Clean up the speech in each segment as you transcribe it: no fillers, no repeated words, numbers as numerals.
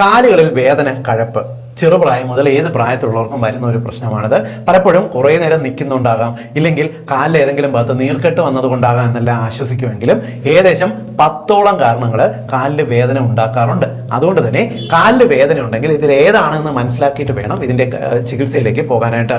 കാലുകളിൽ വേദന, കഴപ്പ് ചെറുപ്രായം മുതൽ ഏത് പ്രായത്തിലുള്ളവർക്കും വരുന്ന ഒരു പ്രശ്നമാണിത്. പലപ്പോഴും കുറേ നേരം നിൽക്കുന്നുണ്ടാകാം, ഇല്ലെങ്കിൽ കാലിൽ ഏതെങ്കിലും ഭാഗത്ത് നീർക്കെട്ട് വന്നതുകൊണ്ടാകാം എന്നെല്ലാം ആശ്വസിക്കുമെങ്കിലും ഏകദേശം 10ഓളം കാരണങ്ങൾ കാലിൽ വേദന ഉണ്ടാക്കാറുണ്ട്. അതുകൊണ്ട് തന്നെ കാലിൽ വേദന ഉണ്ടെങ്കിൽ ഇതിൽ ഏതാണെന്ന് മനസ്സിലാക്കിയിട്ട് വേണം ഇതിന്റെ ചികിത്സയിലേക്ക് പോകാനായിട്ട്.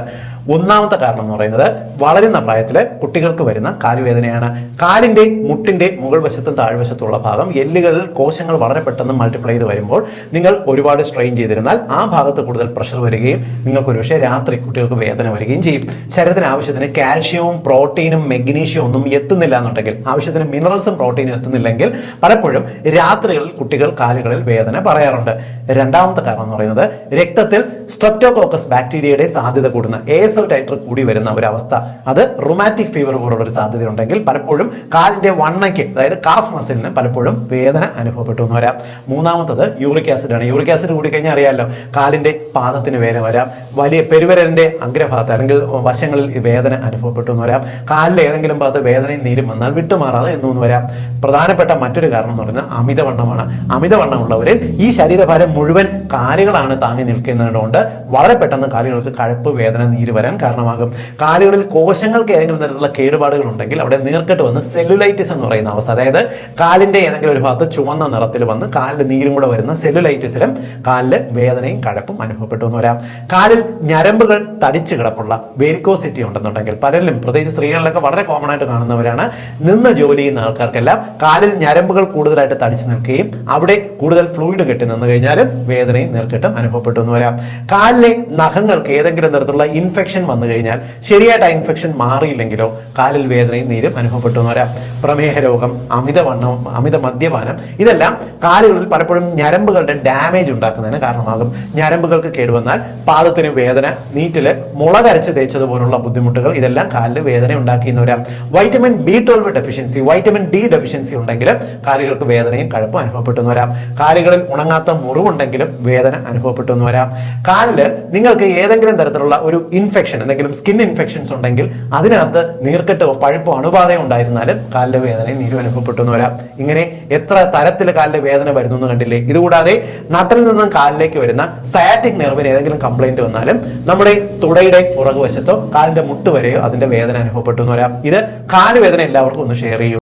ഒന്നാമത്തെ കാരണം എന്ന് പറയുന്നത് വളരുന്ന പ്രായത്തിൽ കുട്ടികൾക്ക് വരുന്ന കാലുവേദനയാണ്. കാലിന്റെ മുട്ടിന്റെ മുകൾ വശത്തും താഴ്വശത്തുള്ള ഭാഗം എല്ലുകളിൽ കോശങ്ങൾ വളരെ പെട്ടെന്ന് മൾട്ടിപ്ലൈ ചെയ്ത് വരുമ്പോൾ നിങ്ങൾ ഒരുപാട് സ്ട്രെയിൻ ചെയ്തിരുന്നാൽ ആ ഭാഗത്ത് കൂടുതൽ പ്രഷർ വരികയും നിങ്ങൾക്ക് ഒരുപക്ഷെ രാത്രി കുട്ടികൾക്ക് വേദന വരികയും ചെയ്യും. ശരീരത്തിന് ആവശ്യത്തിന് കാൽഷ്യവും പ്രോട്ടീനും മെഗ്നീഷ്യവും ഒന്നും എത്തുന്നില്ല എന്നുണ്ടെങ്കിൽ, ആവശ്യത്തിന് മിനറൽസും പ്രോട്ടീനും എത്തുന്നില്ലെങ്കിൽ പലപ്പോഴും രാത്രികളിൽ കുട്ടികൾ കാലുകളിൽ വേദന പറയാറുണ്ട്. രണ്ടാമത്തെ കാരണം എന്ന് പറയുന്നത് രക്തത്തിൽ സ്ട്രെപ്റ്റോകോക്കസ് ബാക്ടീരിയയുടെ സാധ്യത കൂടുന്ന ASO ടൈറ്റർ കൂടി വരുന്ന ഒരു അവസ്ഥ. അത് റുമാറ്റിക് ഫീവർ പോലുള്ള ഒരു സാധ്യത ഉണ്ടെങ്കിൽ പലപ്പോഴും കാലിന്റെ വണ്ണയ്ക്ക്, അതായത് കാഫ് മസിലിന് പലപ്പോഴും വേദന അനുഭവപ്പെട്ടു എന്ന് വരാം. മൂന്നാമത്തത് യൂറിക് ആസിഡ് ആണ്. യൂറിക് ആസിഡ് കൂടി കഴിഞ്ഞാൽ അറിയാമല്ലോ, കാലിന്റെ പാദത്തിന് വേദന വരാം. വലിയ പെരുവിരലിന്റെ അഗ്രഭാഗത്ത് അല്ലെങ്കിൽ വശങ്ങളിൽ വേദന അനുഭവപ്പെട്ടു എന്ന് വരാം. കാലിൽ ഏതെങ്കിലും ഭാഗത്ത് വേദനയും നീരും വന്നാൽ വിട്ടുമാറാതെ എന്നൊന്ന് വരാം. പ്രധാനപ്പെട്ട മറ്റൊരു കാരണം എന്ന് പറയുന്നത് അമിതവണ്ണമാണ്. അമിതവണ്ണമുള്ളവരിൽ ഈ ശരീരഭാരം മുഴുവൻ കാലുകളാണ് താങ്ങി നിൽക്കുന്നതുകൊണ്ട് വളരെ പെട്ടെന്ന് കാലുകൾക്ക് കഴപ്പ്, വേദന, നീര് വരാൻ കാരണമാകും. കാലുകളിൽ കോശങ്ങൾക്ക് ഏതെങ്കിലും തരത്തിലുള്ള കേടുപാടുകൾ ഉണ്ടെങ്കിൽ അവിടെ നീർക്കെട്ട് വന്ന് സെല്ലുലൈറ്റിസ് എന്ന് പറയുന്ന അവസ്ഥ, അതായത് കാലിന്റെ ഏതെങ്കിലും ഒരു ഭാഗത്ത് ചുവന്ന നിറത്തിൽ വന്ന് കാലിൽ നീരും കൂടെ വരുന്ന സെല്ലുലൈറ്റിസിലും കാലില് വേദനയും കഴപ്പും അനുഭവപ്പെട്ടു എന്ന് വരാം. കാലിൽ ഞരമ്പുകൾ തടിച്ചു കിടപ്പുള്ള വേരിക്കോസിറ്റി ഉണ്ടെന്നുണ്ടെങ്കിൽ പലരിലും, പ്രത്യേകിച്ച് സ്ത്രീകളിലൊക്കെ വളരെ കോമൺ ആയിട്ട് കാണുന്നവരാണ്, നിന്ന് ജോലി ചെയ്യുന്ന ആൾക്കാർക്കെല്ലാം കാലിൽ ഞരമ്പുകൾ കൂടുതലായിട്ട് തടിച്ചു നിൽക്കുകയും അവിടെ കൂടുതൽ ഫ്ലൂയിഡ് കെട്ടി നിന്ന് കഴിഞ്ഞാലും വേദനയും നീർക്കെട്ടും അനുഭവപ്പെട്ടു എന്ന് വരാം. കാലിലെ നഖങ്ങൾക്ക് ഏതെങ്കിലും തരത്തിലുള്ള ഇൻഫെക്ഷൻ വന്നു കഴിഞ്ഞാൽ ശരിയായിട്ട് ആ ഇൻഫെക്ഷൻ മാറിയില്ലെങ്കിലോ കാലിൽ വേദനയും നീരും അനുഭവപ്പെട്ടു എന്ന് വരാം. പ്രമേഹ രോഗം, അമിതവണ്ണം, അമിത മദ്യപാനം ഇതെല്ലാം കാലുകളിൽ പലപ്പോഴും ഞരമ്പുകളുടെ ഡാമേജ് ഉണ്ടാക്കുന്നതിന് കാരണമാകും. ഞരമ്പുകൾക്ക് കേടുവന്നാൽ പാദത്തിന് വേദന, നീറ്റില് മുളകരച്ച് തേച്ചതുപോലുള്ള ബുദ്ധിമുട്ടുകൾ, ഇതെല്ലാം കാലിൽ വേദന ഉണ്ടാക്കിയെന്ന് വരാം. Vitamin B12 deficiency, vitamin D deficiency ഉണ്ടെങ്കിലും കാലുകൾക്ക് വേദനയും കഴപ്പും അനുഭവപ്പെട്ടു എന്ന് വരാം. കാലുകളിൽ ഉണങ്ങാത്ത മുറിവുണ്ടെങ്കിലും വേദന അനുഭവപ്പെട്ടു എന്ന് വരാം. കാലില് നിങ്ങൾക്ക് ഏതെങ്കിലും തരത്തിലുള്ള ഒരു ഇൻഫെക്ഷൻ, എന്തെങ്കിലും സ്കിൻ ഇൻഫെക്ഷൻസ് ഉണ്ടെങ്കിൽ അതിനകത്ത് നീർക്കെട്ടോ പഴുപ്പോ അണുബാധയോ ഉണ്ടായിരുന്നാലും കാലിലെ വേദനയും നീരും അനുഭവപ്പെട്ടു എന്ന് വരാം. ഇങ്ങനെ എത്ര തരത്തിൽ കാലിലെ വേദന വരുന്നു എന്ന് കണ്ടില്ലേ? ഇതുകൂടാതെ നട്ടിൽ നിന്നും കാലിലേക്ക് വരുന്ന സയാറ്റിക് നെർവിന് ഏതെങ്കിലും കംപ്ലൈന്റ് വന്നാലും നമ്മുടെ തുടയുടെ പുറകുവശത്തോ കാലിന്റെ മുട്ട് വരെയോ അതിന്റെ വേദന അനുഭവപ്പെട്ടു എന്ന് വരാം. ഇത് കാലുവേദന എല്ലാവർക്കും ഒന്ന് ഷെയർ ചെയ്യും.